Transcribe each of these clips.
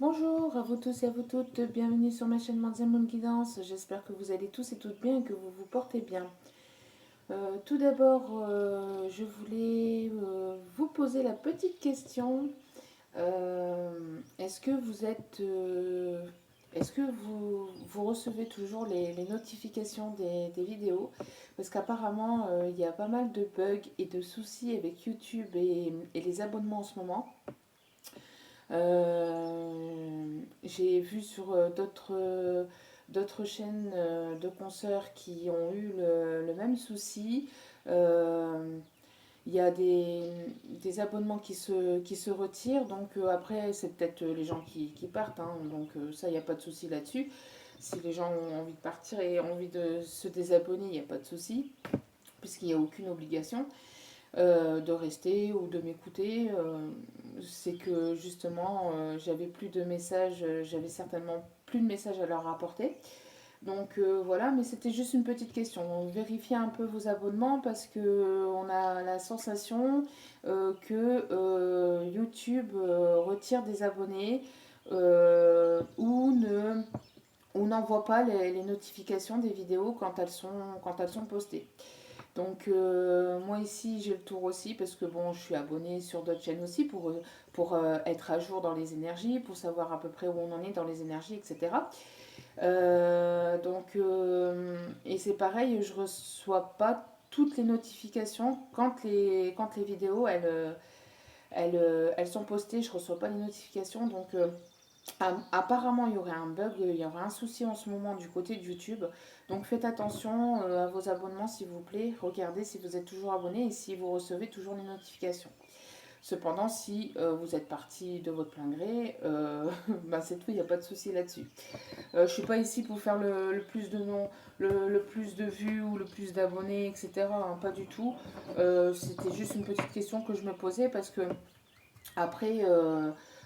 Bonjour à vous tous et à vous toutes, bienvenue sur ma chaîne Moon Guidance. J'espère que vous allez tous et toutes bien et que vous vous portez bien. Tout d'abord, je voulais vous poser la petite question. Est-ce que vous êtes, est-ce que vous recevez toujours les notifications des vidéos? Parce qu'apparemment, il y a pas mal de bugs et de soucis avec YouTube et les abonnements en ce moment. J'ai vu sur d'autres chaînes de concerts qui ont eu le même souci. Euh, il y a des abonnements qui se retirent, donc après c'est peut-être les gens qui partent, hein, donc ça il n'y a pas de souci là-dessus. Si les gens ont envie de partir et ont envie de se désabonner, il n'y a pas de souci, puisqu'il n'y a aucune obligation de rester ou de m'écouter. C'est que justement, j'avais plus de messages, j'avais certainement plus de messages à leur rapporter. Donc voilà, mais c'était juste une petite question. Donc, vérifiez un peu vos abonnements parce que on a la sensation que YouTube retire des abonnés ou n'envoie pas les notifications des vidéos quand elles sont postées. Donc moi ici j'ai le tour aussi parce que bon je suis abonnée sur d'autres chaînes aussi pour être à jour dans les énergies, pour savoir à peu près où on en est dans les énergies, etc. Et c'est pareil, je reçois pas toutes les notifications quand les vidéos elles sont postées, je reçois pas les notifications. Donc apparemment, il y aurait un bug, il y aurait un souci en ce moment du côté de YouTube. Donc faites attention à vos abonnements s'il vous plaît. Regardez si vous êtes toujours abonné et si vous recevez toujours les notifications. Cependant, si vous êtes parti de votre plein gré, bah c'est tout, il n'y a pas de souci là-dessus. Je ne suis pas ici pour faire le plus de noms, le plus de vues ou le plus d'abonnés, etc. Hein, pas du tout. C'était juste une petite question que je me posais parce que après,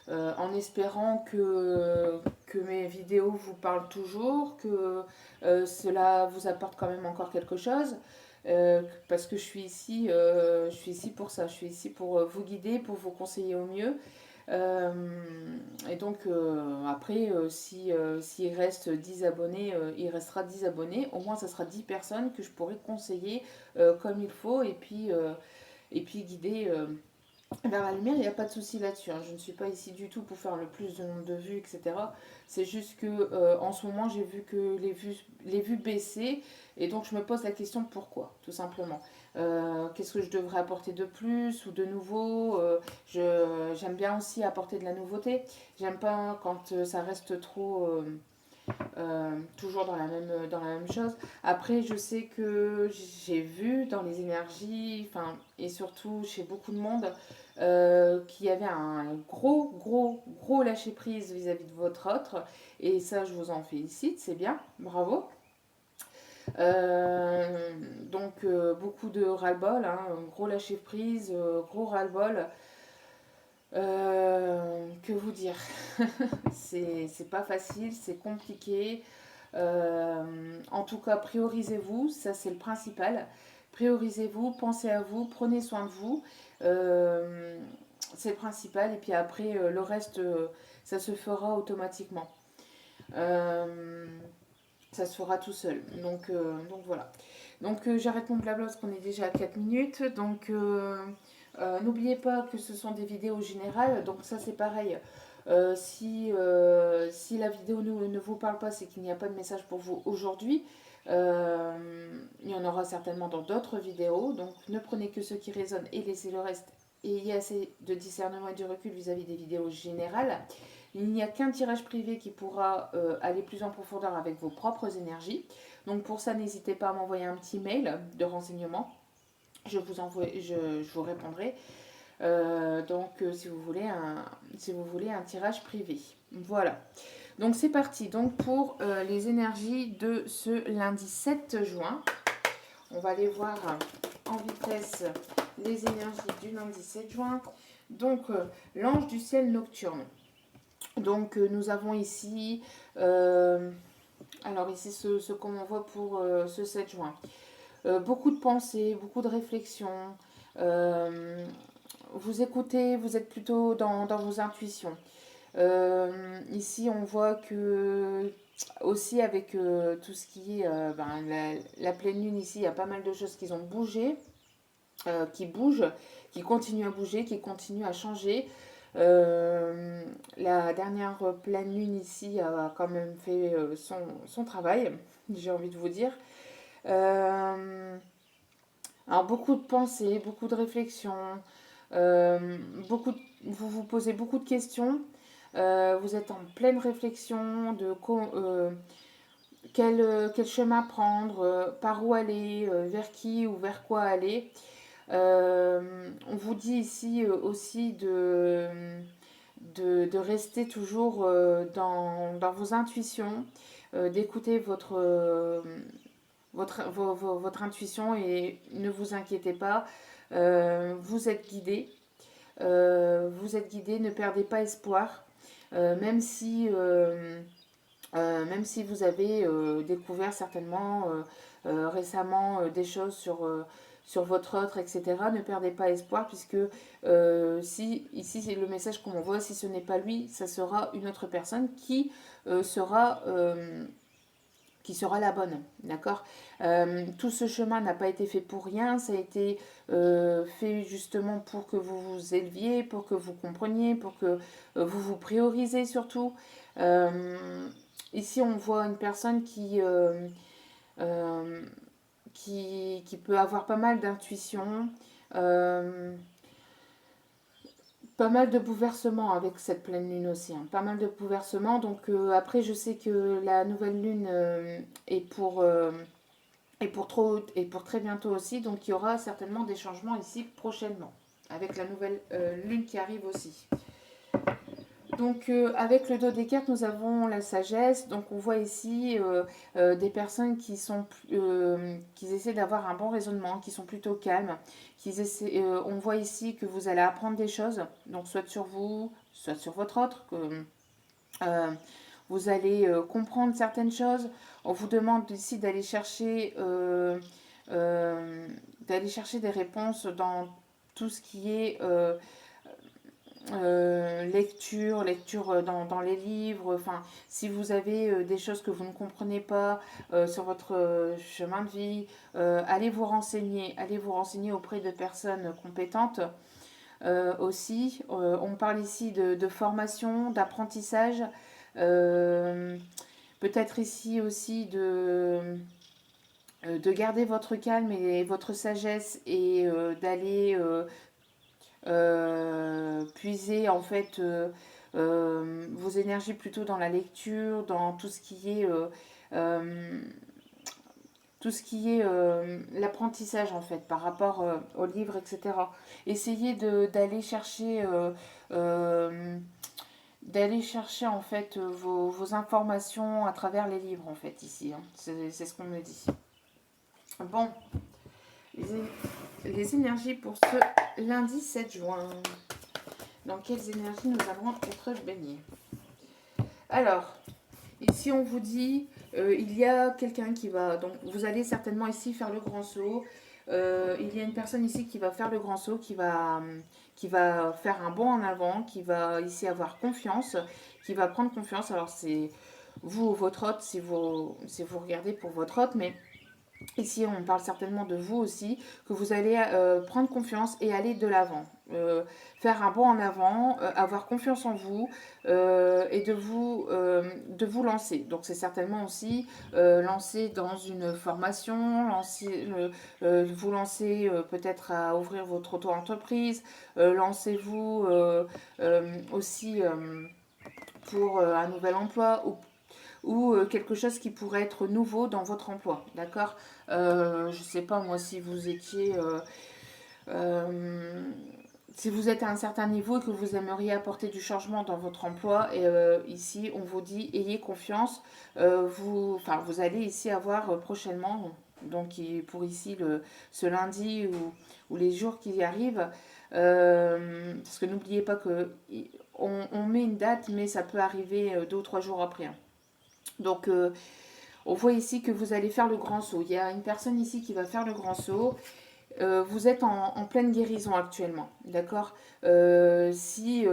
en espérant que mes vidéos vous parlent toujours, que cela vous apporte quand même encore quelque chose. Parce que je suis ici pour ça, je suis ici pour vous guider, pour vous conseiller au mieux. Euh, et donc après, s'il reste 10 abonnés, il restera 10 abonnés. Au moins, ça sera 10 personnes que je pourrai conseiller comme il faut et puis guider vers la lumière, il n'y a pas de souci là-dessus, hein. Je ne suis pas ici du tout pour faire le plus de nombre de vues, etc. C'est juste que en ce moment, j'ai vu que les vues baissaient et donc je me pose la question pourquoi, tout simplement. Qu'est-ce que je devrais apporter de plus ou de nouveau? J'aime bien aussi apporter de la nouveauté. J'aime pas quand ça reste trop toujours dans la même chose. Après, je sais que j'ai vu dans les énergies, enfin, et surtout chez beaucoup de monde, qu'il y avait un gros, gros, gros lâcher prise vis-à-vis de votre autre. Et ça, je vous en félicite, c'est bien, bravo. Donc, beaucoup de ras-le-bol, hein, gros lâcher prise, gros ras-le-bol. Que vous dire? C'est pas facile, c'est compliqué. En tout cas, priorisez-vous, ça c'est le principal. Priorisez-vous, pensez à vous, prenez soin de vous. Euh, c'est le principal. Et puis après, le reste, ça se fera automatiquement. Euh, ça se fera tout seul. Donc voilà. Donc j'arrête mon blabla parce qu'on est déjà à 4 minutes. Donc n'oubliez pas que ce sont des vidéos générales. Donc ça c'est pareil. Si la vidéo ne vous parle pas, c'est qu'il n'y a pas de message pour vous aujourd'hui. Il y en aura certainement dans d'autres vidéos. Donc ne prenez que ce qui résonne et laissez le reste. Et ayez assez de discernement et de recul vis-à-vis des vidéos générales. Il n'y a qu'un tirage privé qui pourra aller plus en profondeur avec vos propres énergies. Donc pour ça, n'hésitez pas à m'envoyer un petit mail de renseignement. Je vous répondrai. Si vous voulez un tirage privé. Voilà. Donc c'est parti. Donc pour les énergies de ce lundi 7 juin, on va aller voir en vitesse les énergies du lundi 7 juin. Donc l'ange du ciel nocturne. Donc nous avons ici, alors ici ce qu'on voit pour ce 7 juin. Beaucoup de pensées, beaucoup de réflexions. Vous écoutez, vous êtes plutôt dans vos intuitions. Ici, on voit que aussi avec tout ce qui est la pleine lune ici, il y a pas mal de choses qui ont bougé, qui bougent, qui continuent à bouger, qui continuent à changer. La dernière pleine lune ici a quand même fait son travail, j'ai envie de vous dire. Euh, alors beaucoup de pensées, beaucoup de réflexions, vous vous posez beaucoup de questions. Vous êtes en pleine réflexion de quel chemin prendre, par où aller, vers qui ou vers quoi aller. On vous dit ici aussi de rester toujours dans vos intuitions, d'écouter votre intuition et ne vous inquiétez pas, vous êtes guidé. Vous êtes guidé, ne perdez pas espoir, même si vous avez découvert certainement récemment des choses sur votre autre, etc. Ne perdez pas espoir puisque si ici c'est le message qu'on m'envoie, si ce n'est pas lui, ça sera une autre personne qui sera la bonne, d'accord. Tout ce chemin n'a pas été fait pour rien, ça a été fait justement pour que vous vous éleviez, pour que vous compreniez, pour que vous vous priorisez surtout. Euh, Ici, on voit une personne euh, qui peut avoir pas mal d'intuition, euh, pas mal de bouleversements avec cette pleine lune aussi, hein. Pas mal de bouleversements. Donc après, je sais que la nouvelle lune est pour très bientôt aussi. Donc il y aura certainement des changements ici prochainement, avec la nouvelle lune qui arrive aussi. Donc avec le dos des cartes, nous avons la sagesse. Donc on voit ici des personnes qui essaient d'avoir un bon raisonnement, qui sont plutôt calmes. On voit ici que vous allez apprendre des choses, donc soit sur vous, soit sur votre autre. Euh, Vous allez comprendre certaines choses. On vous demande ici d'aller chercher des réponses dans tout ce qui est lecture dans les livres. Enfin, si vous avez des choses que vous ne comprenez pas sur votre chemin de vie, allez vous renseigner auprès de personnes compétentes. Aussi, on parle ici de formation, d'apprentissage, euh, peut-être ici aussi de garder votre calme et votre sagesse et d'aller puiser en fait vos énergies plutôt dans la lecture, dans euh, tout ce qui est l'apprentissage en fait par rapport aux livres, etc. Essayez euh, d'aller chercher en fait vos informations à travers les livres en fait ici, hein. C'est ce qu'on me dit. Bon, les, les énergies pour ce lundi 7 juin. Dans quelles énergies nous allons être baignés? Alors, ici on vous dit, il y a quelqu'un qui va, donc vous allez certainement ici faire le grand saut. Il y a une personne ici qui va faire le grand saut, qui va faire un bond en avant, qui va ici avoir confiance, qui va prendre confiance. Alors c'est vous ou votre hôte si vous regardez pour votre hôte, mais ici, on parle certainement de vous aussi, que vous allez prendre confiance et aller de l'avant. Faire un bond en avant, avoir confiance en vous et de vous lancer. Donc c'est certainement aussi lancer dans une formation, vous lancer peut-être à ouvrir votre auto-entreprise, lancez-vous aussi pour un nouvel emploi ou quelque chose qui pourrait être nouveau dans votre emploi, d'accord. Je ne sais pas moi si vous étiez... euh, si vous êtes à un certain niveau et que vous aimeriez apporter du changement dans votre emploi, et ici on vous dit ayez confiance, vous allez ici avoir prochainement, donc pour ici ce lundi ou les jours qui arrivent, parce que n'oubliez pas que on met une date, mais ça peut arriver 2 ou 3 jours après, hein. Donc, on voit ici que vous allez faire le grand saut. Il y a une personne ici qui va faire le grand saut. Vous êtes en pleine guérison actuellement, d'accord. Si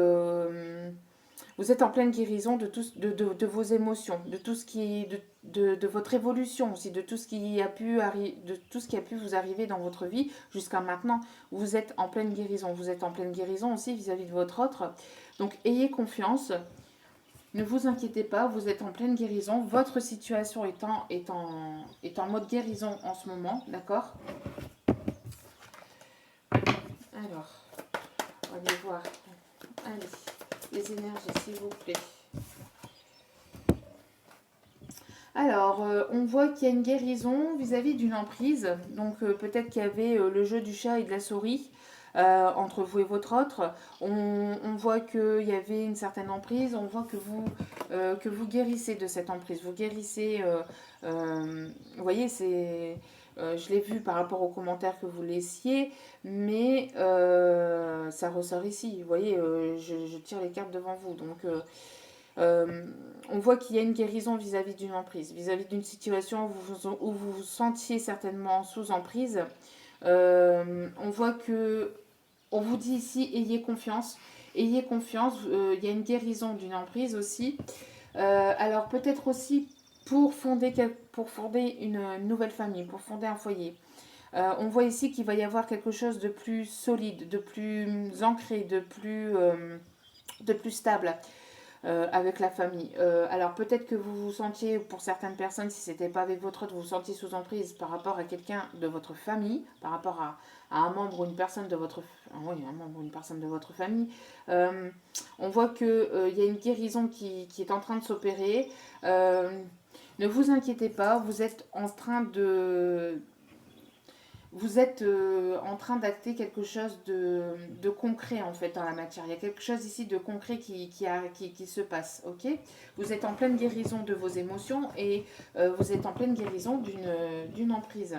vous êtes en pleine guérison de vos émotions, de tout ce qui de votre évolution aussi, de tout ce qui a pu de tout ce qui a pu vous arriver dans votre vie jusqu'à maintenant. Vous êtes en pleine guérison. Vous êtes en pleine guérison aussi vis-à-vis de votre autre. Donc ayez confiance. Ne vous inquiétez pas, vous êtes en pleine guérison. Votre situation est en mode guérison en ce moment, d'accord? Alors, on va aller voir. Allez, les énergies, s'il vous plaît. Alors, on voit qu'il y a une guérison vis-à-vis d'une emprise. Donc, peut-être qu'il y avait le jeu du chat et de la souris entre vous et votre autre. On voit qu'il y avait une certaine emprise. On voit que vous guérissez de cette emprise. Vous guérissez. Vous voyez, c'est. Je l'ai vu par rapport aux commentaires que vous laissiez, mais ça ressort ici. Vous voyez, je tire les cartes devant vous. Donc, on voit qu'il y a une guérison vis-à-vis d'une emprise, vis-à-vis d'une situation où vous vous sentiez certainement sous emprise. On voit que, on vous dit ici, ayez confiance. Ayez confiance, il y a une guérison d'une emprise aussi. Alors peut-être aussi pour fonder une nouvelle famille, pour fonder un foyer. On voit ici qu'il va y avoir quelque chose de plus solide, de plus ancré, de plus stable avec la famille. Alors peut-être que vous vous sentiez, pour certaines personnes, si c'était pas avec votre autre, vous vous sentiez sous emprise par rapport à quelqu'un de votre famille, par rapport à un membre ou une personne de votre, oui, un membre ou une personne de votre famille. On voit que il y a une guérison qui est en train de s'opérer. Ne vous inquiétez pas, vous êtes en train d'acter quelque chose de concret en fait dans la matière. Il y a quelque chose ici de concret qui se passe, ok? Vous êtes en pleine guérison de vos émotions et vous êtes en pleine guérison d'une emprise.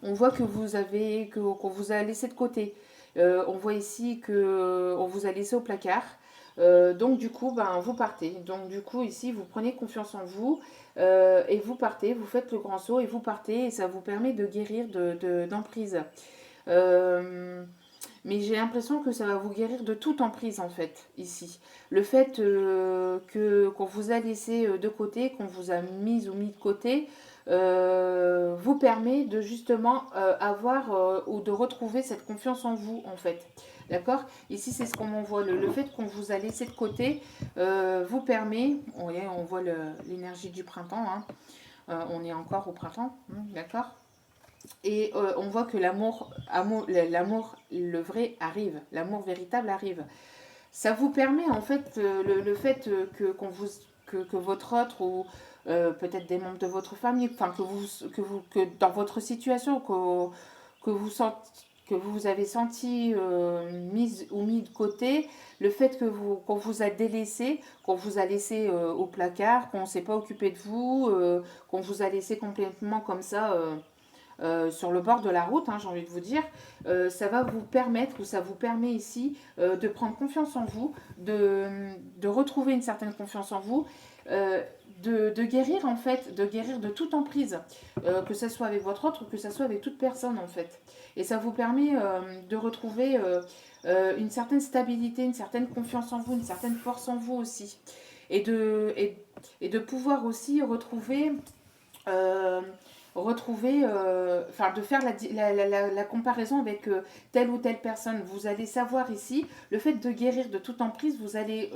On voit que qu'on vous a laissé de côté. On voit ici qu'on vous a laissé au placard. Donc du coup, ben, vous partez. Donc du coup, ici, vous prenez confiance en vous et vous partez, vous faites le grand saut et vous partez et ça vous permet de guérir d'emprise. Mais j'ai l'impression que ça va vous guérir de toute emprise en fait, ici. Le fait qu'on vous a laissé de côté, qu'on vous a mis ou mis de côté, vous permet de justement avoir ou de retrouver cette confiance en vous en fait. D'accord? Ici, c'est ce qu'on m'envoie. Le fait qu'on vous a laissé de côté vous permet, on voit l'énergie du printemps, hein. On est encore au printemps, hein, d'accord? Et on voit que l'amour, le vrai arrive, l'amour véritable arrive. Ça vous permet en fait, le fait que votre autre ou peut-être des membres de votre famille, enfin que dans votre situation, que vous sentez que vous avez senti mise ou mis de côté, le fait qu'on vous a délaissé, qu'on vous a laissé au placard, qu'on ne s'est pas occupé de vous, qu'on vous a laissé complètement comme ça sur le bord de la route, hein, j'ai envie de vous dire, ça va vous permettre, ou ça vous permet ici, de prendre confiance en vous, de retrouver une certaine confiance en vous, de guérir en fait, de guérir de toute emprise, que ce soit avec votre autre ou que ce soit avec toute personne en fait. Et ça vous permet de retrouver une certaine stabilité, une certaine confiance en vous, une certaine force en vous aussi. Et de pouvoir aussi retrouver... enfin de faire la comparaison avec telle ou telle personne. Vous allez savoir ici, le fait de guérir de toute emprise, vous allez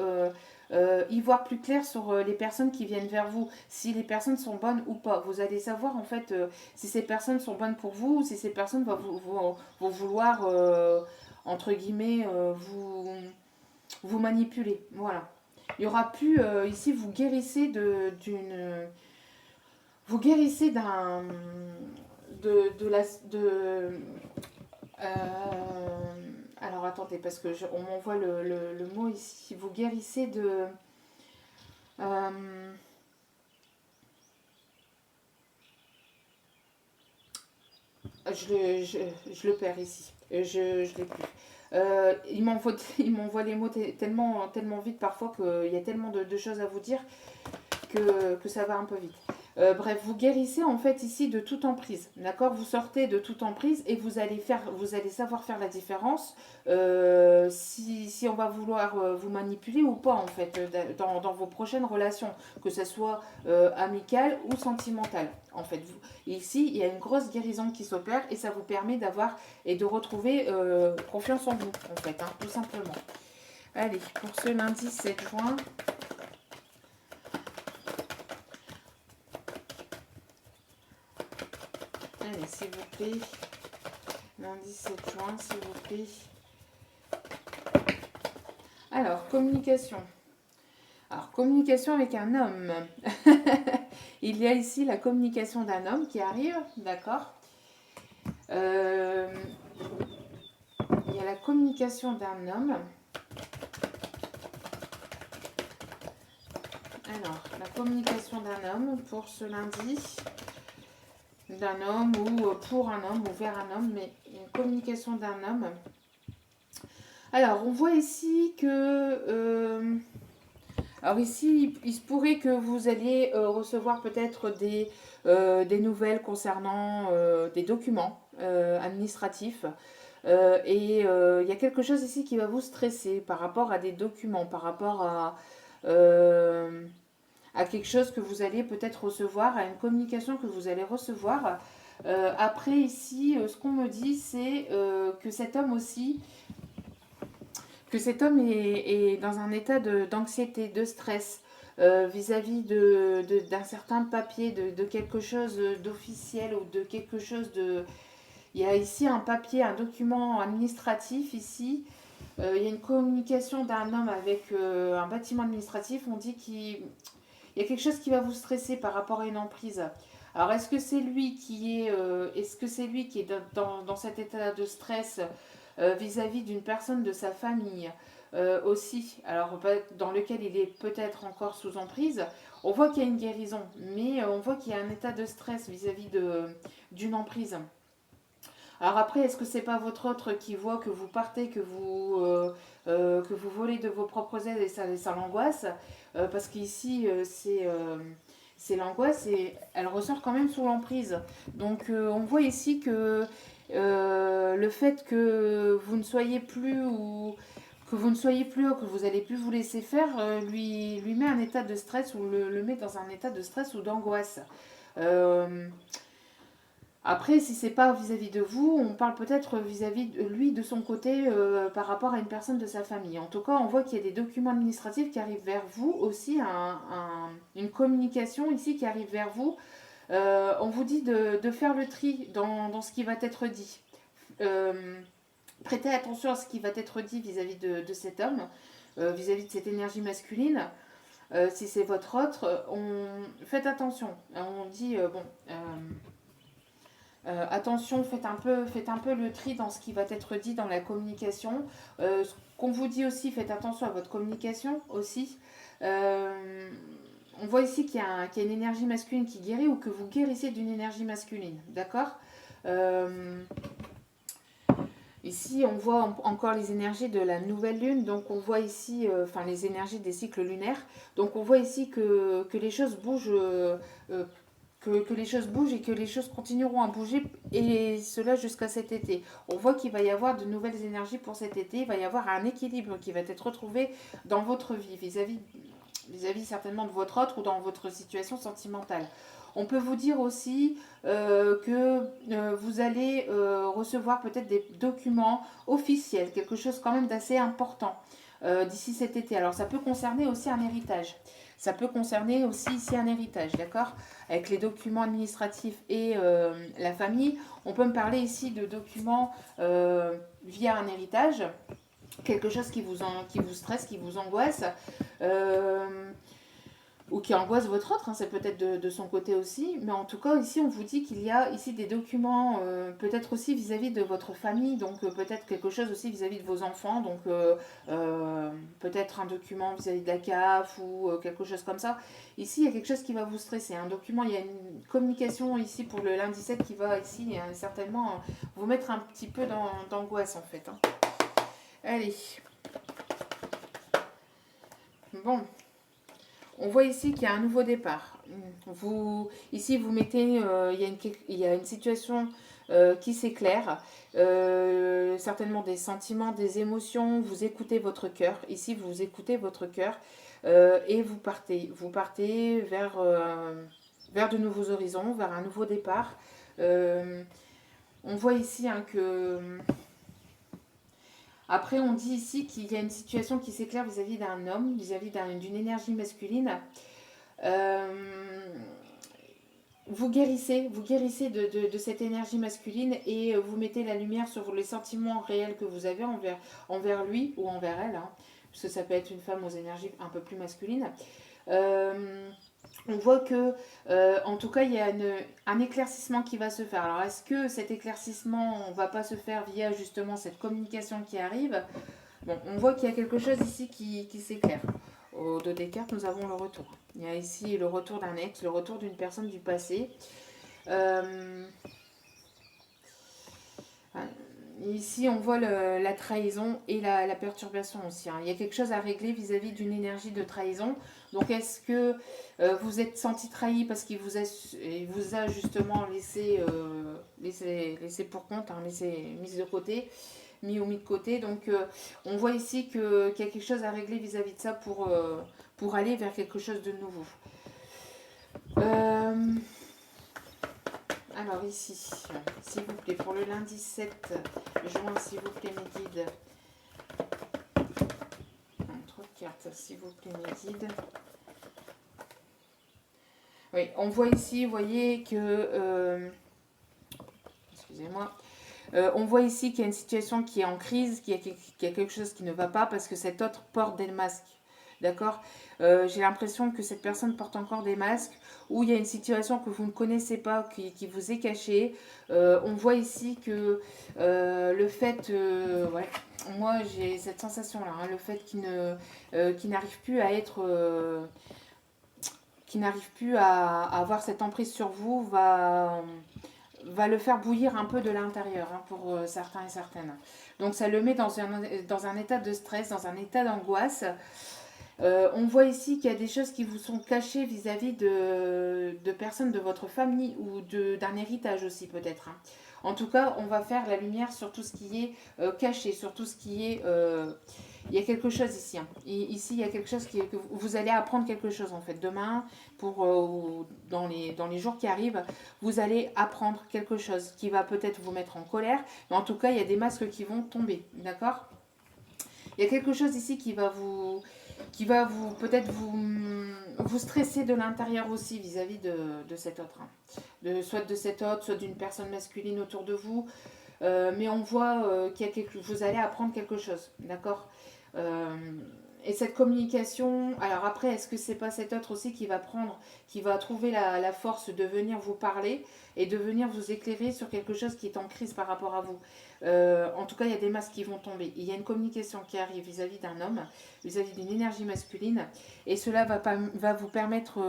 y voir plus clair sur les personnes qui viennent vers vous, si les personnes sont bonnes ou pas. Vous allez savoir en fait si ces personnes sont bonnes pour vous ou si ces personnes vont vouloir, entre guillemets, vous manipuler. Voilà. Il y aura plus, ici vous guérissez d'une... Vous guérissez d'un... de la... alors attendez, parce que on m'envoie le mot ici. Vous guérissez de... je le perds ici. Je l'ai plus. Il m'envoie les mots tellement vite parfois qu'il y a tellement de choses à vous dire que ça va un peu vite. Bref, vous guérissez en fait ici de toute emprise, d'accord? Vous sortez de toute emprise et vous allez savoir faire la différence si on va vouloir vous manipuler ou pas en fait dans vos prochaines relations, que ce soit amicale ou sentimentale. En fait, ici, il y a une grosse guérison qui s'opère et ça vous permet d'avoir et de retrouver confiance en vous, en fait, hein, tout simplement. Allez, pour ce lundi 7 juin, allez, s'il vous plaît. Lundi 7 juin, s'il vous plaît. Alors, communication. Alors, communication avec un homme. Il y a ici la communication d'un homme qui arrive, d'accord. Il y a la communication d'un homme. Alors, la communication d'un homme pour ce lundi. D'un homme ou pour un homme ou vers un homme, mais une communication d'un homme. Alors, on voit ici que... alors ici, il se pourrait que vous alliez recevoir peut-être des nouvelles concernant des documents administratifs. Et il y a quelque chose ici qui va vous stresser par rapport à des documents, par rapport à quelque chose que vous allez peut-être recevoir, à une communication que vous allez recevoir. Après ici, ce qu'on me dit, c'est que cet homme aussi, que cet homme est dans un état d'anxiété, de stress vis-à-vis d'un certain papier, de quelque chose d'officiel ou de quelque chose de... Il y a ici un papier, un document administratif ici. Il y a une communication d'un homme avec un bâtiment administratif. On dit qu'il y a quelque chose qui va vous stresser par rapport à une emprise. Alors, est-ce que c'est lui qui est dans cet état de stress vis-à-vis d'une personne de sa famille aussi, alors dans lequel il est peut-être encore sous emprise? On voit qu'il y a une guérison, mais on voit qu'il y a un état de stress vis-à-vis d'une emprise. Alors après, est-ce que c'est pas votre autre qui voit que vous partez, que vous volez de vos propres ailes et ça l'angoisse? Parce qu'ici, c'est l'angoisse et elle ressort quand même sous l'emprise. Donc on voit ici que le fait que vous ne soyez plus ou que vous ne soyez plus ou que vous allez plus vous laisser faire lui met un état de stress ou le met dans un état de stress ou d'angoisse. Euh, Après, si c'est pas vis-à-vis de vous, on parle peut-être vis-à-vis de lui de son côté par rapport à une personne de sa famille. En tout cas, on voit qu'il y a des documents administratifs qui arrivent vers vous, aussi une communication ici qui arrive vers vous. On vous dit de faire le tri dans ce qui va être dit. Euh, Prêtez attention à ce qui va être dit vis-à-vis de cet homme, vis-à-vis de cette énergie masculine. Si c'est votre autre, faites attention. On dit, attention, faites un peu le tri dans ce qui va être dit dans la communication. Ce qu'on vous dit aussi, faites attention à votre communication aussi. On voit ici qu'il y a une énergie masculine qui guérit ou que vous guérissez d'une énergie masculine. D'accord. Ici, on voit encore les énergies de la nouvelle lune. Donc, on voit ici les énergies des cycles lunaires. Donc, on voit ici que les choses bougent. Que les choses bougent et que les choses continueront à bouger, et cela jusqu'à cet été. On voit qu'il va y avoir de nouvelles énergies pour cet été, il va y avoir un équilibre qui va être retrouvé dans votre vie, vis-à-vis certainement de votre autre ou dans votre situation sentimentale. On peut vous dire aussi que vous allez recevoir peut-être des documents officiels, quelque chose quand même d'assez important d'ici cet été. Alors ça peut concerner aussi un héritage. Ça peut concerner aussi ici un héritage, d'accord? Avec les documents administratifs et la famille, on peut me parler ici de documents via un héritage, quelque chose qui vous stresse, qui vous angoisse. Ou qui angoisse votre autre, hein, c'est peut-être de son côté aussi, mais en tout cas ici on vous dit qu'il y a ici des documents peut-être aussi vis-à-vis de votre famille, donc peut-être quelque chose aussi vis-à-vis de vos enfants, donc peut-être un document vis-à-vis de la CAF ou quelque chose comme ça. Ici il y a quelque chose qui va vous stresser, un document, il y a une communication ici pour le lundi 7 qui va ici certainement vous mettre un petit peu d'angoisse en fait. Hein. Allez. Bon. On voit ici qu'il y a un nouveau départ. Ici, vous mettez, il y a une situation qui s'éclaire, certainement des sentiments, des émotions. Vous écoutez votre cœur. Ici, vous écoutez votre cœur et vous partez. Vous partez vers de nouveaux horizons, vers un nouveau départ. Euh, on voit ici hein, que après, on dit ici qu'il y a une situation qui s'éclaire vis-à-vis d'un homme, vis-à-vis d'une énergie masculine. Euh, vous guérissez de cette énergie masculine et vous mettez la lumière sur les sentiments réels que vous avez envers lui ou envers elle, hein, parce que ça peut être une femme aux énergies un peu plus masculines. Euh, on voit que, en tout cas, il y a un éclaircissement qui va se faire. Alors, est-ce que cet éclaircissement ne va pas se faire via justement cette communication qui arrive? Bon, on voit qu'il y a quelque chose ici qui s'éclaire. Au dos des cartes, nous avons le retour. Il y a ici le retour d'un ex, le retour d'une personne du passé. Euh, Ici, on voit la trahison et la perturbation aussi, hein. Il y a quelque chose à régler vis-à-vis d'une énergie de trahison. Donc, est-ce que vous êtes senti trahi parce il vous a justement laissé pour compte, hein, mis de côté, mis de côté. Donc, on voit ici qu'il y a quelque chose à régler vis-à-vis de ça pour aller vers quelque chose de nouveau. Euh, alors ici, s'il vous plaît, pour le lundi 7 juin, s'il vous plaît, mes guides. Trop de cartes, s'il vous plaît, mes guides. Oui, on voit ici, vous voyez que... excusez-moi. On voit ici qu'il y a une situation qui est en crise, qu'il y a quelque chose qui ne va pas parce que cet autre porte des masques. D'accord. J'ai l'impression que cette personne porte encore des masques ou il y a une situation que vous ne connaissez pas qui vous est cachée. On voit ici que le fait, ouais, moi j'ai cette sensation-là, hein, le fait qu'il n'arrive plus à être, qui n'arrive plus à avoir cette emprise sur vous va le faire bouillir un peu de l'intérieur hein, pour certains et certaines. Donc ça le met dans un état de stress, dans un état d'angoisse. On voit ici qu'il y a des choses qui vous sont cachées vis-à-vis de personnes de votre famille ou d'un héritage aussi peut-être, hein. En tout cas, on va faire la lumière sur tout ce qui est caché, sur tout ce qui est... il y a quelque chose ici, hein. Ici, il y a quelque chose que vous allez apprendre quelque chose en fait. Demain, dans les jours qui arrivent, vous allez apprendre quelque chose qui va peut-être vous mettre en colère. Mais en tout cas, il y a des masques qui vont tomber, d'accord? Il y a quelque chose ici qui va peut-être vous stresser de l'intérieur aussi vis-à-vis de cet autre, hein. Soit de cet autre, soit d'une personne masculine autour de vous. Mais on voit qu'il y a vous allez apprendre quelque chose, d'accord. Euh, et cette communication, alors après, est-ce que c'est pas cet autre aussi qui va trouver la force de venir vous parler et de venir vous éclairer sur quelque chose qui est en crise par rapport à vous. En tout cas, il y a des masques qui vont tomber. Il y a une communication qui arrive vis-à-vis d'un homme, vis-à-vis d'une énergie masculine, et cela va vous permettre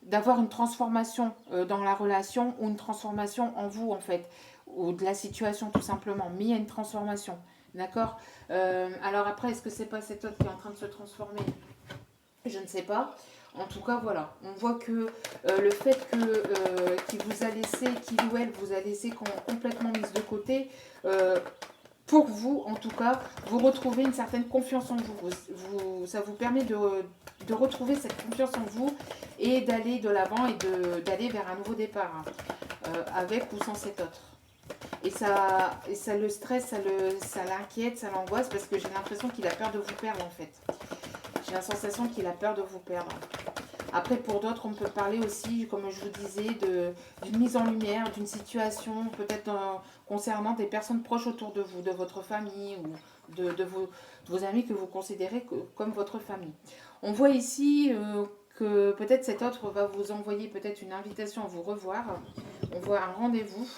d'avoir une transformation dans la relation ou une transformation en vous en fait, ou de la situation tout simplement. Mais il y a une transformation, d'accord. Alors après, est-ce que c'est pas cet autre qui est en train de se transformer? Je ne sais pas. En tout cas, voilà. On voit que le fait qu'il vous a laissé, qu'il ou elle vous a laissé complètement mise de côté, pour vous, en tout cas, vous retrouvez une certaine confiance en vous. Ça vous permet de retrouver cette confiance en vous et d'aller de l'avant et d'aller vers un nouveau départ, hein, avec ou sans cet autre. Et ça le stresse, ça l'inquiète, ça l'angoisse parce que j'ai l'impression qu'il a peur de vous perdre en fait. J'ai la sensation qu'il a peur de vous perdre. Après, pour d'autres, on peut parler aussi, comme je vous disais, d'une mise en lumière, d'une situation peut-être concernant des personnes proches autour de vous, de votre famille ou de vos amis que vous considérez comme votre famille. On voit ici que peut-être cet autre va vous envoyer peut-être une invitation à vous revoir. On voit un rendez-vous.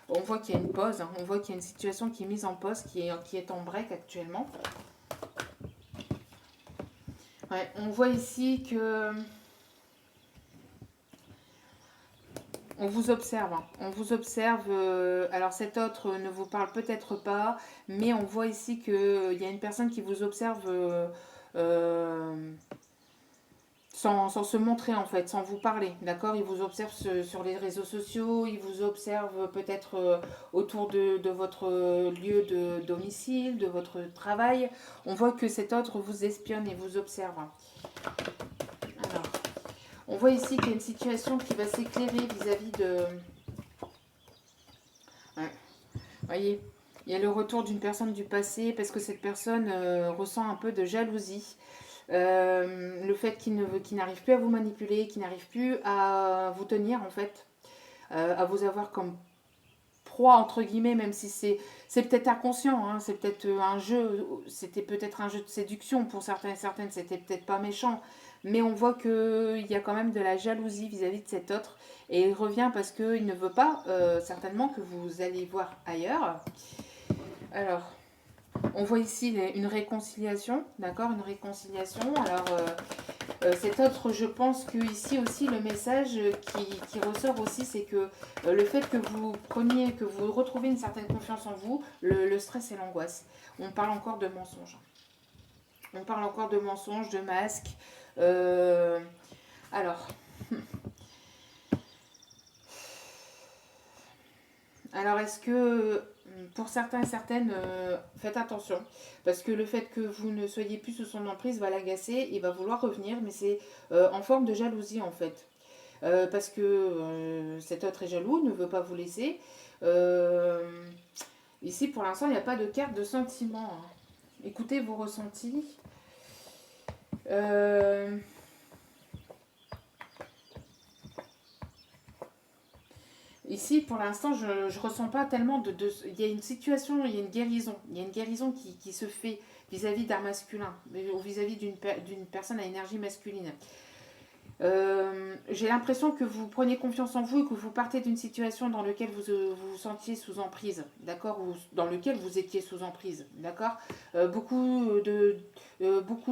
On voit qu'il y a une pause. Hein. On voit qu'il y a une situation qui est mise en pause, qui est en break actuellement. Ouais, on voit ici que... On vous observe, hein. On vous observe. Alors cet autre ne vous parle peut-être pas, mais on voit ici qu'il y a une personne qui vous observe. Euh, sans se montrer en fait, sans vous parler, d'accord? Il vous observe sur les réseaux sociaux, il vous observe peut-être autour de votre lieu de domicile, de votre travail. On voit que cet autre vous espionne et vous observe. Alors, on voit ici qu'il y a une situation qui va s'éclairer vis-à-vis de... Ouais. Vous voyez, il y a le retour d'une personne du passé parce que cette personne ressent un peu de jalousie. Le fait qu'il n'arrive plus à vous manipuler, qu'il n'arrive plus à vous tenir en fait, à vous avoir comme proie entre guillemets, même si c'est peut-être inconscient, hein, c'est peut-être un jeu, c'était peut-être un jeu de séduction pour certains et certaines, c'était peut-être pas méchant, mais on voit qu'il y a quand même de la jalousie vis-à-vis de cet autre et il revient parce qu'il ne veut pas certainement que vous allez voir ailleurs. Alors, on voit ici une réconciliation, d'accord, une réconciliation. Alors, cet autre, je pense que ici aussi, le message qui ressort aussi, c'est que le fait que vous preniez, que vous retrouvez une certaine confiance en vous, le stress et l'angoisse. On parle encore de mensonges. On parle encore de mensonges, de masques. Alors, Alors, est-ce que pour certains et certaines, faites attention, parce que le fait que vous ne soyez plus sous son emprise va l'agacer, il va vouloir revenir, mais c'est en forme de jalousie en fait. Parce que cet autre est jaloux, ne veut pas vous laisser. Euh, Ici, pour l'instant, il n'y a pas de carte de sentiment, hein. Écoutez vos ressentis. Euh, Ici, pour l'instant, je ne ressens pas tellement il y a une situation, il y a une guérison. Il y a une guérison qui se fait vis-à-vis d'un masculin, ou vis-à-vis d'une personne à énergie masculine. J'ai l'impression que vous prenez confiance en vous et que vous partez d'une situation dans laquelle vous sentiez sous emprise, d'accord, ou dans laquelle vous étiez sous emprise, d'accord. Beaucoup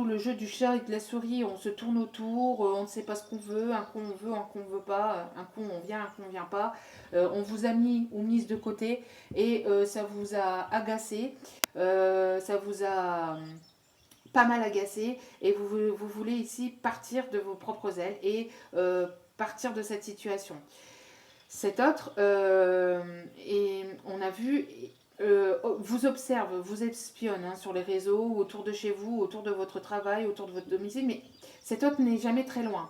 le jeu du chat et de la souris, on se tourne autour, on ne sait pas ce qu'on veut, un coup on veut, un coup on veut pas, un coup on vient, un coup on vient pas. On vous a mis ou mise de côté et ça vous a agacé, ça vous a pas mal agacé et vous voulez ici partir de vos propres ailes et partir de cette situation. Cet autre, et on a vu, vous observe, vous espionne, hein, sur les réseaux, autour de chez vous, autour de votre travail, autour de votre domicile, mais cet autre n'est jamais très loin.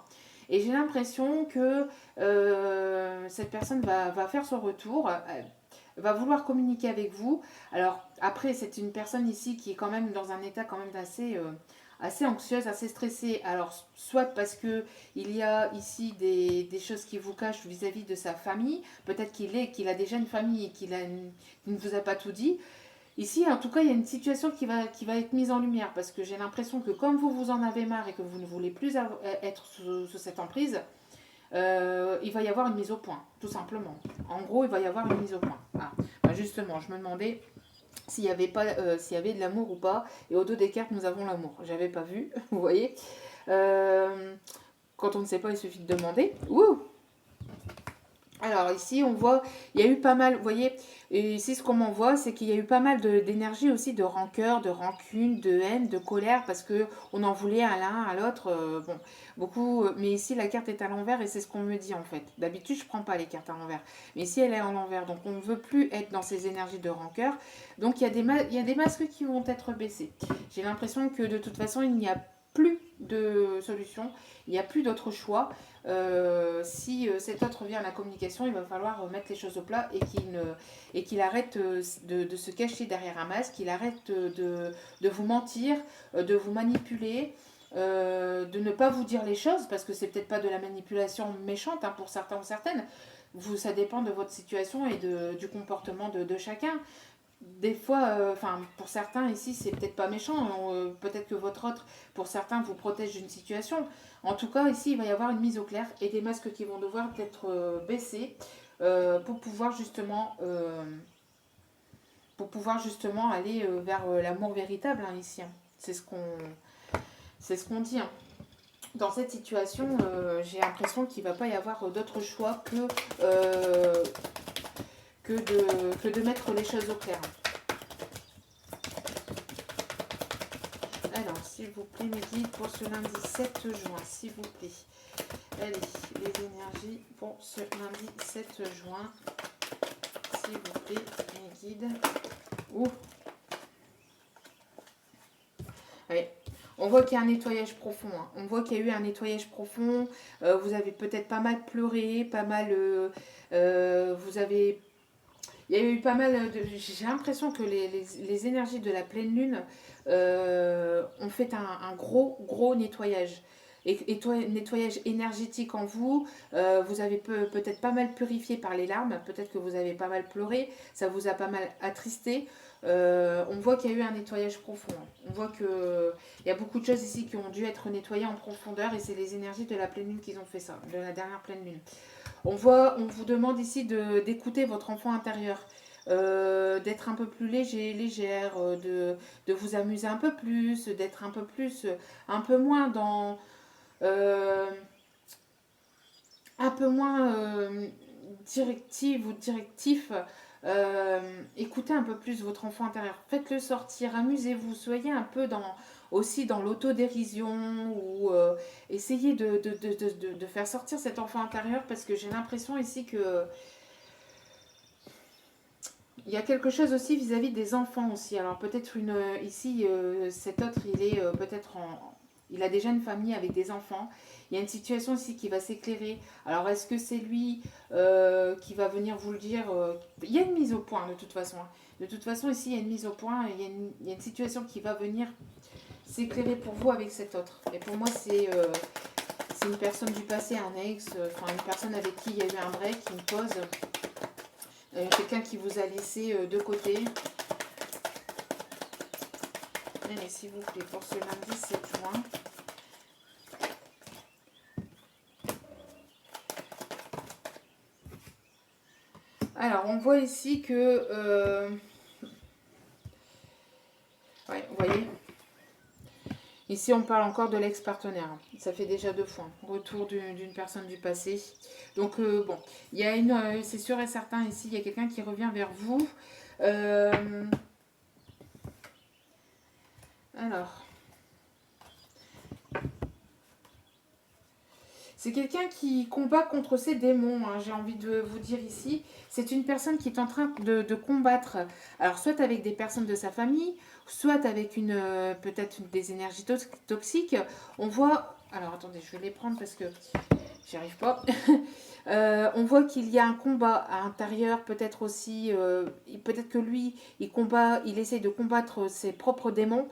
Et j'ai l'impression que cette personne va faire son retour, va vouloir communiquer avec vous. Alors après, c'est une personne ici qui est quand même dans un état quand même assez anxieuse, assez stressée. Alors soit parce que il y a ici des choses qui vous cachent vis-à-vis de sa famille, peut-être qu'il a déjà une famille et qu'il ne vous a pas tout dit. Ici, en tout cas, il y a une situation qui va être mise en lumière parce que j'ai l'impression que comme vous en avez marre et que vous ne voulez plus être sous cette emprise, il va y avoir une mise au point, tout simplement. En gros, il va y avoir une mise au point. Ah. Ben justement, je me demandais s'il y avait de l'amour ou pas. Et au dos des cartes, nous avons l'amour. J'avais pas vu, vous voyez. Quand on ne sait pas, il suffit de demander. Ouh. Alors ici, on voit, il y a eu pas mal, vous voyez, et ici ce qu'on m'en voit, c'est qu'il y a eu pas mal d'énergie aussi, de rancœur, de rancune, de haine, de colère, parce que on en voulait à l'un, à l'autre, bon, beaucoup, mais ici la carte est à l'envers et c'est ce qu'on me dit en fait. D'habitude, je prends pas les cartes à l'envers, mais ici elle est à l'envers, donc on ne veut plus être dans ces énergies de rancœur, donc il y a des masques qui vont être baissés. J'ai l'impression que de toute façon, il n'y a plus de solution, il n'y a plus d'autre choix. Si cet autre vient à la communication, il va falloir mettre les choses au plat et qu'il arrête de se cacher derrière un masque, qu'il arrête de vous mentir, de vous manipuler, de ne pas vous dire les choses, parce que c'est peut-être pas de la manipulation méchante, hein, pour certains ou certaines. Ça dépend de votre situation et du comportement de chacun. Des fois, pour certains ici, c'est peut-être pas méchant. Peut-être que votre autre, pour certains, vous protège d'une situation. En tout cas, ici, il va y avoir une mise au clair et des masques qui vont devoir être baissés pour pouvoir justement aller vers l'amour véritable, hein, ici, hein. C'est ce qu'on dit, hein. Dans cette situation, j'ai l'impression qu'il ne va pas y avoir d'autre choix que de mettre les choses au clair. Alors, s'il vous plaît, mes guides, pour ce lundi 7 juin, s'il vous plaît. Allez, les énergies pour ce lundi 7 juin, s'il vous plaît, mes guides. Ouh. Oui. On voit qu'il y a un nettoyage profond. Hein. On voit qu'il y a eu un nettoyage profond. Vous avez peut-être pas mal pleuré, pas mal... vous avez... Il y a eu pas mal de... J'ai l'impression que les énergies de la pleine lune ont fait un gros nettoyage. Et nettoyage énergétique en vous. Vous avez peut-être pas mal purifié par les larmes. Peut-être que vous avez pas mal pleuré. Ça vous a pas mal attristé. On voit qu'il y a eu un nettoyage profond. On voit qu'il y a beaucoup de choses ici qui ont dû être nettoyées en profondeur. Et c'est les énergies de la pleine lune qui ont fait ça. De la dernière pleine lune. On vous demande ici d'écouter votre enfant intérieur. D'être un peu plus légère, de vous amuser un peu plus, d'être un peu plus, un peu moins dans, un peu moins directive ou directif. Écoutez un peu plus votre enfant intérieur. Faites-le sortir, amusez-vous, soyez un peu aussi dans l'autodérision ou essayez de faire sortir cet enfant intérieur parce que j'ai l'impression ici que il y a quelque chose aussi vis-à-vis des enfants aussi. Alors peut-être ici, cet autre, il est peut-être il a déjà une famille avec des enfants. Il y a une situation ici qui va s'éclairer. Alors est-ce que c'est lui qui va venir vous le dire Il y a une mise au point de toute façon. Hein. De toute façon, ici, il y a une mise au point. Il y a une situation qui va venir s'éclairer pour vous avec cet autre. Et pour moi, c'est une personne du passé, un ex, enfin une personne avec qui il y a eu un break, une pause. Quelqu'un qui vous a laissé de côté. Allez, s'il vous plaît, pour ce lundi 7 juin. Alors, on voit ici que... ouais, vous voyez. Ici, on parle encore de l'ex-partenaire. Ça fait déjà 2 fois. Retour d'une personne du passé. Donc, bon, il y a c'est sûr et certain ici, il y a quelqu'un qui revient vers vous. Alors, c'est quelqu'un qui combat contre ses démons, hein, j'ai envie de vous dire ici. C'est une personne qui est en train de combattre, alors soit avec des personnes de sa famille, soit avec peut-être des énergies toxiques. On voit, alors attendez, je vais les prendre parce que j'y arrive pas. On voit qu'il y a un combat à l'intérieur, peut-être aussi, peut-être que lui, il essaie de combattre ses propres démons.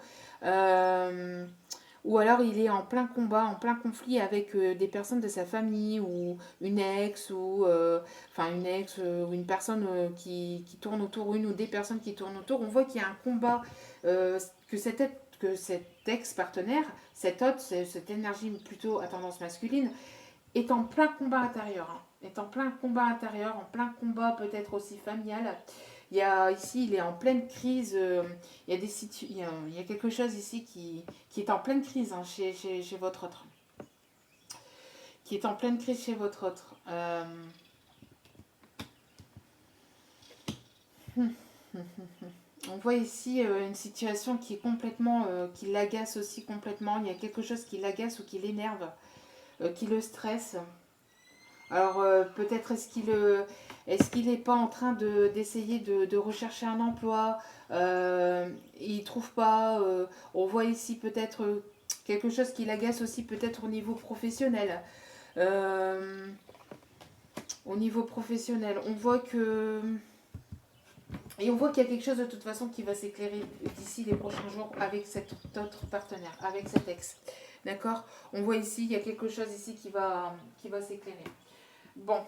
Ou alors il est en plein combat, en plein conflit avec des personnes de sa famille ou une ex ou ou une personne qui tourne autour, une ou des personnes qui tournent autour. On voit qu'il y a un combat que cet ex-partenaire, cette énergie plutôt à tendance masculine, est en plein combat intérieur. Hein. Est en plein combat intérieur, en plein combat peut-être aussi familial. Ici, il est en pleine crise. Il y a quelque chose ici qui est en pleine crise hein, chez votre autre. Qui est en pleine crise chez votre autre. On voit ici une situation qui est complètement, qui l'agace aussi complètement. Il y a quelque chose qui l'agace ou qui l'énerve, qui le stresse. Alors peut-être est-ce qu'il n'est pas en train d'essayer de rechercher un emploi, il ne trouve pas, on voit ici peut-être quelque chose qui l'agace aussi peut-être au niveau professionnel. Au niveau professionnel, on voit que... Et on voit qu'il y a quelque chose de toute façon qui va s'éclairer d'ici les prochains jours avec cet autre partenaire, avec cet ex. D'accord? On voit ici, il y a quelque chose ici qui va s'éclairer. Bon.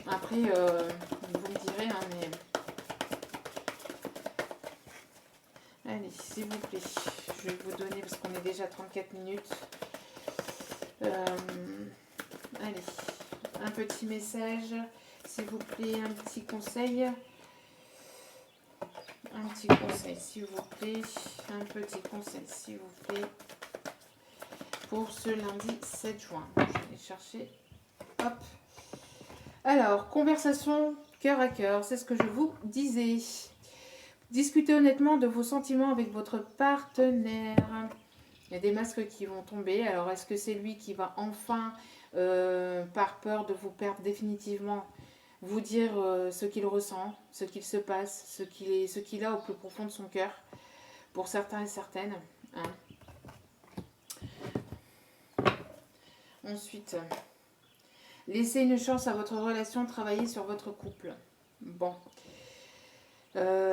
Après, vous me direz, hein, mais... Allez, s'il vous plaît. Je vais vous donner, parce qu'on est déjà à 34 minutes. Allez, un petit message. S'il vous plaît, un petit conseil. Un petit conseil, s'il vous plaît. Un petit conseil, s'il vous plaît. Pour ce lundi 7 juin. Je vais chercher. Hop. Alors, conversation cœur à cœur, c'est ce que je vous disais. Discutez honnêtement de vos sentiments avec votre partenaire. Il y a des masques qui vont tomber. Alors, est-ce que c'est lui qui va enfin, par peur de vous perdre définitivement, vous dire ce qu'il ressent, ce qu'il se passe, ce qu'il a au plus profond de son cœur, pour certains et certaines, hein. Ensuite, laissez une chance à votre relation, travailler sur votre couple. Bon.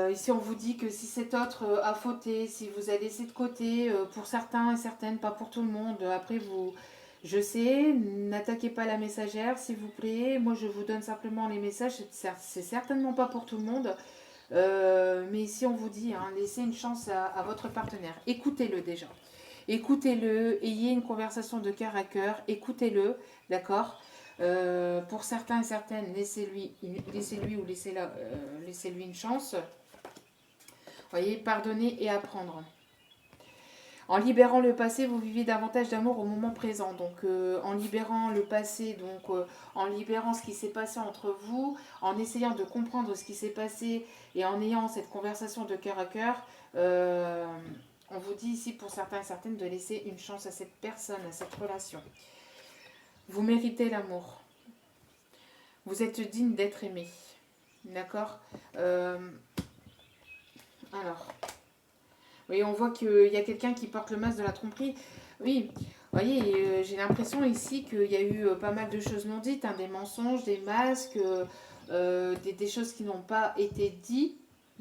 Ici, on vous dit que si cet autre a fauté, si vous a laissé de côté, pour certains et certaines, pas pour tout le monde, après vous, je sais, n'attaquez pas la messagère, s'il vous plaît. Moi, je vous donne simplement les messages, c'est certainement pas pour tout le monde. Mais ici, on vous dit, hein, laissez une chance à votre partenaire. Écoutez-le déjà. Écoutez-le, ayez une conversation de cœur à cœur, écoutez-le, d'accord. Pour certains et certaines, laissez-lui ou laissez-lui une chance. Voyez, pardonner et apprendre. En libérant le passé, vous vivez davantage d'amour au moment présent. Donc, en libérant le passé, en libérant ce qui s'est passé entre vous, en essayant de comprendre ce qui s'est passé et en ayant cette conversation de cœur à cœur, on vous dit ici pour certains et certaines de laisser une chance à cette personne, à cette relation. Vous méritez l'amour. Vous êtes digne d'être aimé. D'accord. Alors, oui, on voit qu'il y a quelqu'un qui porte le masque de la tromperie. Oui, vous voyez, j'ai l'impression ici qu'il y a eu pas mal de choses non dites, hein, des mensonges, des masques, des choses qui n'ont pas été dites.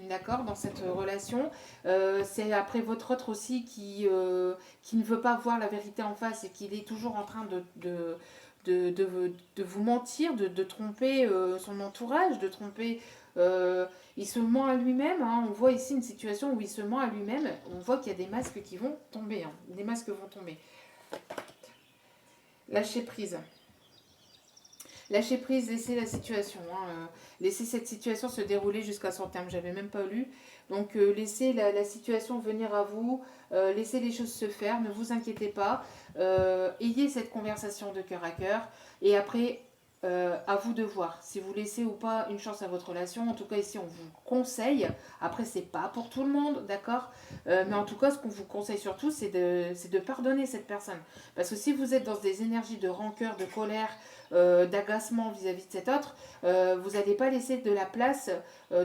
D'accord, dans cette relation. C'est après votre autre aussi qui ne veut pas voir la vérité en face et qui est toujours en train de vous mentir, de tromper son entourage, de tromper. Il se ment à lui-même. Hein. On voit ici une situation où il se ment à lui-même. On voit qu'il y a des masques qui vont tomber. Hein. Des masques vont tomber. Lâchez prise. Lâchez prise, laissez la situation. Hein. Laissez cette situation se dérouler jusqu'à son terme. J'avais même pas lu. Donc laissez la situation venir à vous. Laissez les choses se faire. Ne vous inquiétez pas. Ayez cette conversation de cœur à cœur. Et après, à vous de voir si vous laissez ou pas une chance à votre relation. En tout cas, ici, on vous conseille. Après, c'est pas pour tout le monde, d'accord. Mais en tout cas, ce qu'on vous conseille surtout, c'est de pardonner cette personne. Parce que si vous êtes dans des énergies de rancœur, de colère, d'agacement vis-à-vis de cet autre, vous n'allez pas laisser de la place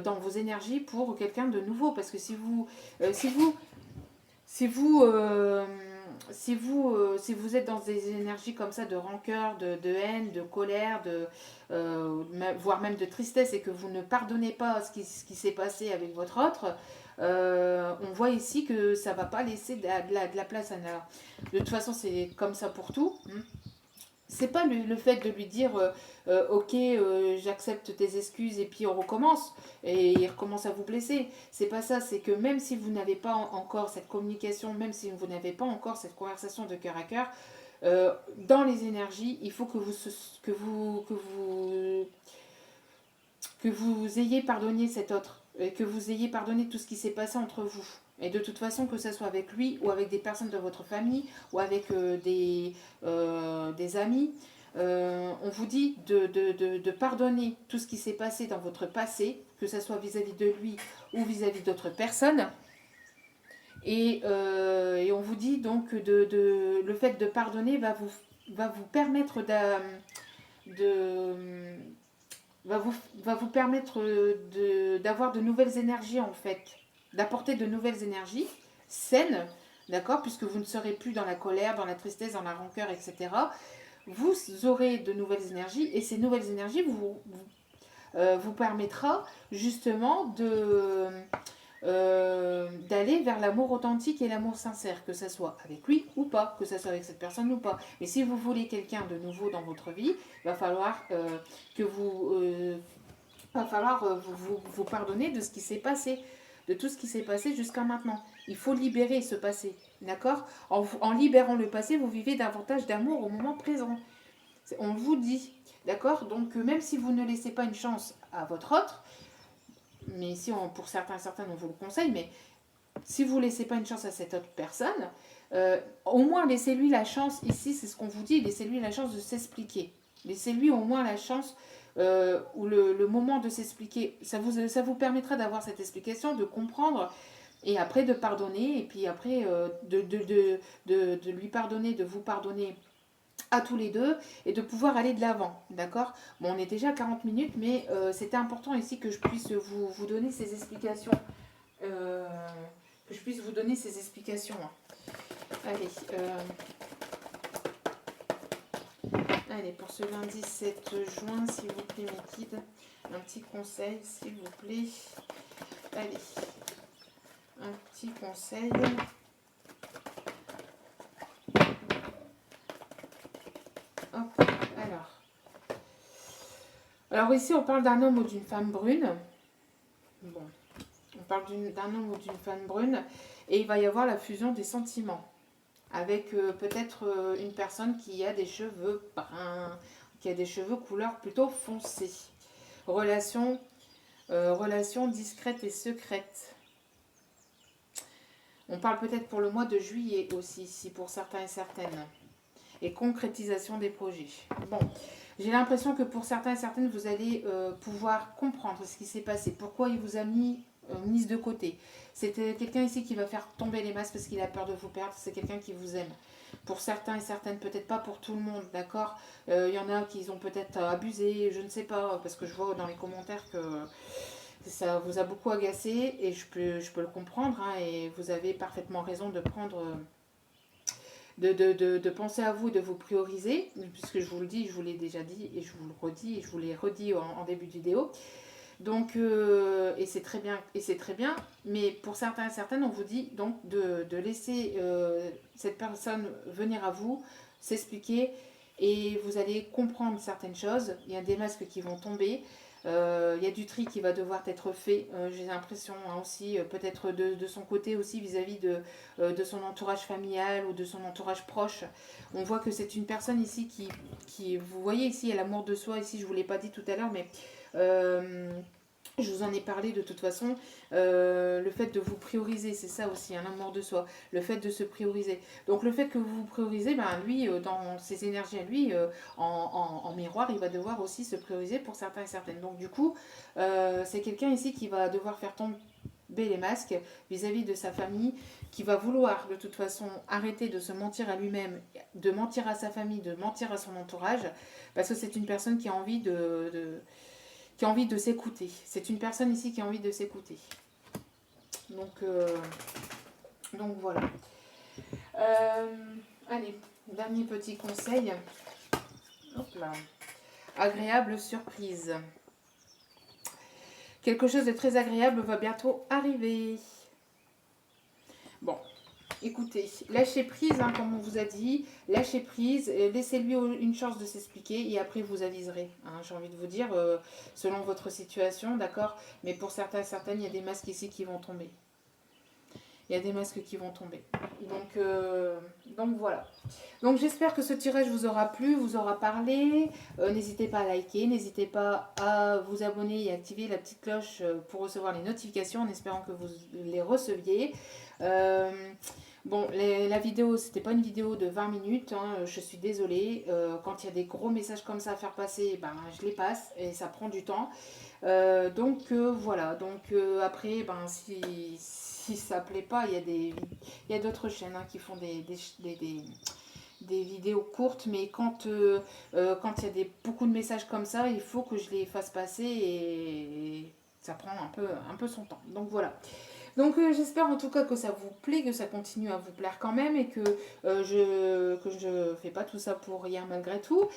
dans vos énergies pour quelqu'un de nouveau. Parce que si vous si vous êtes dans des énergies comme ça de rancœur, de haine, de colère, voire même de tristesse et que vous ne pardonnez pas ce qui s'est passé avec votre autre, on voit ici que ça ne va pas laisser de la place à la... De toute façon, c'est comme ça pour tout. Hein. C'est pas le fait de lui dire ok, j'accepte tes excuses et puis on recommence et il recommence à vous blesser. C'est pas ça, c'est que même si vous n'avez pas encore cette communication, même si vous n'avez pas encore cette conversation de cœur à cœur, dans les énergies, il faut que vous ayez pardonné cet autre, et que vous ayez pardonné tout ce qui s'est passé entre vous. Et de toute façon, que ce soit avec lui ou avec des personnes de votre famille ou avec des amis, on vous dit de pardonner tout ce qui s'est passé dans votre passé, que ce soit vis-à-vis de lui ou vis-à-vis d'autres personnes. Et on vous dit donc le fait de pardonner va vous permettre va vous permettre d'avoir de nouvelles énergies en fait, d'apporter de nouvelles énergies saines, d'accord, puisque vous ne serez plus dans la colère, dans la tristesse, dans la rancœur, etc. Vous aurez de nouvelles énergies et ces nouvelles énergies vous permettra justement d'aller vers l'amour authentique et l'amour sincère, que ce soit avec lui ou pas, que ce soit avec cette personne ou pas. Mais si vous voulez quelqu'un de nouveau dans votre vie, il va falloir vous pardonner de ce qui s'est passé, de tout ce qui s'est passé jusqu'à maintenant. Il faut libérer ce passé, d'accord. En libérant le passé, vous vivez davantage d'amour au moment présent. On vous dit, d'accord. Donc même si vous ne laissez pas une chance à votre autre, mais ici pour certains on vous le conseille, mais si vous ne laissez pas une chance à cette autre personne, au moins laissez-lui la chance, ici c'est ce qu'on vous dit, laissez-lui la chance de s'expliquer. Laissez-lui au moins la chance ou le moment de s'expliquer, ça vous permettra d'avoir cette explication, de comprendre, et après de pardonner, et puis après de lui pardonner, de vous pardonner à tous les deux, et de pouvoir aller de l'avant, d'accord? Bon, on est déjà à 40 minutes, mais c'était important ici que je puisse vous donner ces explications. euh, que je puisse vous donner ces explications. Allez, allez, pour ce lundi 7 juin, s'il vous plaît, mes guides, un petit conseil, s'il vous plaît. Allez, un petit conseil. Hop, alors ici, on parle d'un homme ou d'une femme brune. Bon, on parle d'un homme ou d'une femme brune, et il va y avoir la fusion des sentiments avec peut-être une personne qui a des cheveux bruns, qui a des cheveux couleur plutôt foncée. Relation, relation discrète et secrète. On parle peut-être pour le mois de juillet aussi, ici, pour certains et certaines. Et concrétisation des projets. Bon, j'ai l'impression que pour certains et certaines, vous allez pouvoir comprendre ce qui s'est passé, pourquoi il vous a mise de côté. C'était quelqu'un ici qui va faire tomber les masques parce qu'il a peur de vous perdre, c'est quelqu'un qui vous aime. Pour certains et certaines, peut-être pas pour tout le monde, d'accord. Il y en a qui ont peut-être abusé, je ne sais pas, parce que je vois dans les commentaires que ça vous a beaucoup agacé, et je peux le comprendre, hein, et vous avez parfaitement raison de prendre... de penser à vous, de vous prioriser, puisque je vous le dis, je vous l'ai déjà dit, et je vous le redis, et je vous l'ai redit en début de vidéo. Donc, et c'est très bien, mais pour certains et certaines, on vous dit donc de laisser cette personne venir à vous, s'expliquer, et vous allez comprendre certaines choses. Il y a des masques qui vont tomber, il y a du tri qui va devoir être fait. J'ai l'impression, hein, aussi, peut-être de son côté aussi, vis-à-vis de son entourage familial ou de son entourage proche. On voit que c'est une personne ici qui, vous voyez ici, elle a l'amour de soi. Ici, je ne vous l'ai pas dit tout à l'heure, mais je vous en ai parlé de toute façon. Le fait de vous prioriser, c'est ça aussi, un amour de soi. Le fait de se prioriser. Donc le fait que vous vous priorisez, ben, lui, dans ses énergies à lui, en miroir, il va devoir aussi se prioriser pour certains et certaines. Donc du coup, c'est quelqu'un ici qui va devoir faire tomber les masques vis-à-vis de sa famille, qui va vouloir de toute façon arrêter de se mentir à lui-même, de mentir à sa famille, de mentir à son entourage, parce que c'est une personne qui a envie qui a envie de s'écouter. C'est une personne ici qui a envie de s'écouter. Donc voilà. Allez, dernier petit conseil. Hop là. Agréable surprise. Quelque chose de très agréable va bientôt arriver. Bon, écoutez, lâchez prise, hein, comme on vous a dit. Lâchez prise, laissez-lui une chance de s'expliquer, et après vous aviserez. Hein, j'ai envie de vous dire, selon votre situation, d'accord. Mais pour certains et certaines, il y a des masques ici qui vont tomber. Il y a des masques qui vont tomber. Donc voilà. Donc j'espère que ce tirage vous aura plu, vous aura parlé. N'hésitez pas à liker, n'hésitez pas à vous abonner et activer la petite cloche pour recevoir les notifications, en espérant que vous les receviez. Bon, la vidéo, c'était pas une vidéo de 20 minutes, hein, je suis désolée. Quand il y a des gros messages comme ça à faire passer, ben, je les passe et ça prend du temps. Voilà, après, ben, si ça plaît pas, il y a d'autres chaînes, hein, qui font des vidéos courtes, mais quand il y a beaucoup de messages comme ça, il faut que je les fasse passer, et ça prend un peu son temps. Donc voilà. Donc j'espère en tout cas que ça vous plaît, que ça continue à vous plaire quand même, et que je fais pas tout ça pour rien malgré tout.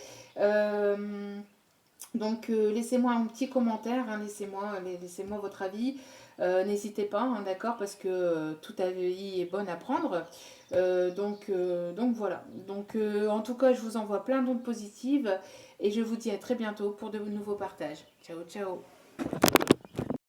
Donc laissez-moi un petit commentaire, hein, laissez-moi votre avis. N'hésitez pas, hein, d'accord, parce que toute avis est bonne à prendre. Donc voilà. Donc en tout cas, je vous envoie plein d'ondes positives, et je vous dis à très bientôt pour de nouveaux partages. Ciao, ciao.